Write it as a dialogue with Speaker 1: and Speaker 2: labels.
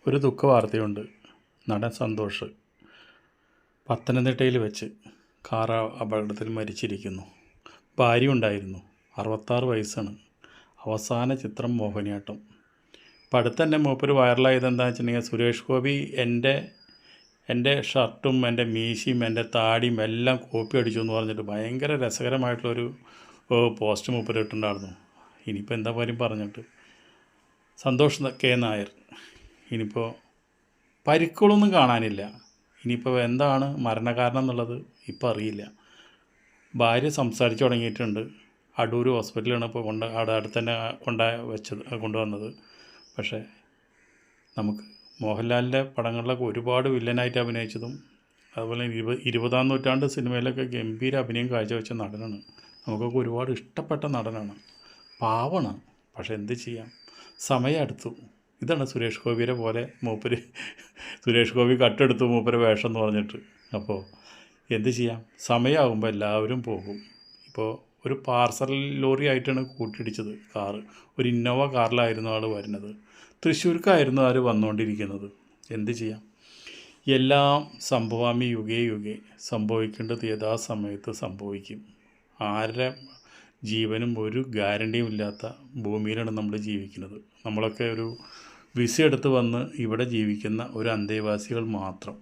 Speaker 1: ഒരു ദുഃഖവാർത്തയുണ്ട്. നടൻ സന്തോഷ് പത്തനംതിട്ടയിൽ വെച്ച് കാർ അപകടത്തിൽ മരിച്ചിരിക്കുന്നു. ഭാര്യ ഉണ്ടായിരുന്നു. 66 വയസ്സാണ്. അവസാന ചിത്രം മോഹിനിയാട്ടം. ഇപ്പം അടുത്ത് തന്നെ മൂപ്പര് വൈറലായത് എന്താണെന്ന് വെച്ചിട്ടുണ്ടെങ്കിൽ, സുരേഷ് ഗോപി എൻ്റെ ഷർട്ടും എൻ്റെ മീശയും എൻ്റെ താടിയും എല്ലാം കോപ്പി അടിച്ചു എന്ന് പറഞ്ഞിട്ട് ഭയങ്കര രസകരമായിട്ടുള്ളൊരു പോസ്റ്റ് മൂപ്പര് ഇട്ടിട്ടുണ്ടായിരുന്നു. ഇനിയിപ്പോൾ എന്താ കാര്യം പറഞ്ഞിട്ട്. സന്തോഷ് കെ നായർ ഇനിയിപ്പോൾ പരിക്കുകളൊന്നും കാണാനില്ല. ഇനിയിപ്പോൾ എന്താണ് മരണകാരണം എന്നുള്ളത് ഇപ്പോൾ അറിയില്ല. ഭാര്യ സംസാരിച്ച് തുടങ്ങിയിട്ടുണ്ട്. അടൂർ ഹോസ്പിറ്റലാണ് ഇപ്പോൾ അവിടെ അടുത്ത് തന്നെ കൊണ്ടുവന്നത്. പക്ഷേ നമുക്ക് മോഹൻലാലിൻ്റെ പടങ്ങളിലൊക്കെ ഒരുപാട് വില്ലനായിട്ട് അഭിനയിച്ചതും അതുപോലെ 20-ാം നൂറ്റാണ്ട് സിനിമയിലൊക്കെ ഗംഭീര അഭിനയം കാഴ്ചവെച്ച നടനാണ്. നമുക്കൊക്കെ ഒരുപാട് ഇഷ്ടപ്പെട്ട നടനാണ്. പാവമാണ്. പക്ഷെ എന്ത് ചെയ്യാം, സമയം അടുത്തു. ഇതാണ് സുരേഷ് ഗോപിയെ പോലെ മൂപ്പര്. സുരേഷ് ഗോപി കട്ടെടുത്തു മൂപ്പര് വേഷം എന്ന് പറഞ്ഞിട്ട്. അപ്പോൾ എന്ത് ചെയ്യാം, സമയമാകുമ്പോൾ എല്ലാവരും പോകും. ഇപ്പോൾ ഒരു പാർസൽ ലോറി ആയിട്ടാണ് കൂട്ടിയിടിച്ചത് കാറ്. ഒരു ഇന്നോവ കാറിലായിരുന്നു ആൾ വരുന്നത്. തൃശ്ശൂർക്കായിരുന്നു ആൾ വന്നുകൊണ്ടിരിക്കുന്നത്. എന്ത് ചെയ്യാം, എല്ലാം സംഭവാമി യുഗേ യുഗേ. സംഭവിക്കേണ്ടത് യഥാസമയത്ത് സംഭവിക്കും. ആരുടെ ജീവനും ഒരു ഗ്യാരണ്ടിയും ഇല്ലാത്ത ഭൂമിയിലാണ് നമ്മൾ ജീവിക്കുന്നത്. നമ്മളൊക്കെ ഒരു വിസ എടുത്ത് വന്ന് ഇവിടെ ജീവിക്കുന്ന ഒരു അന്തേവാസികൾ മാത്രം.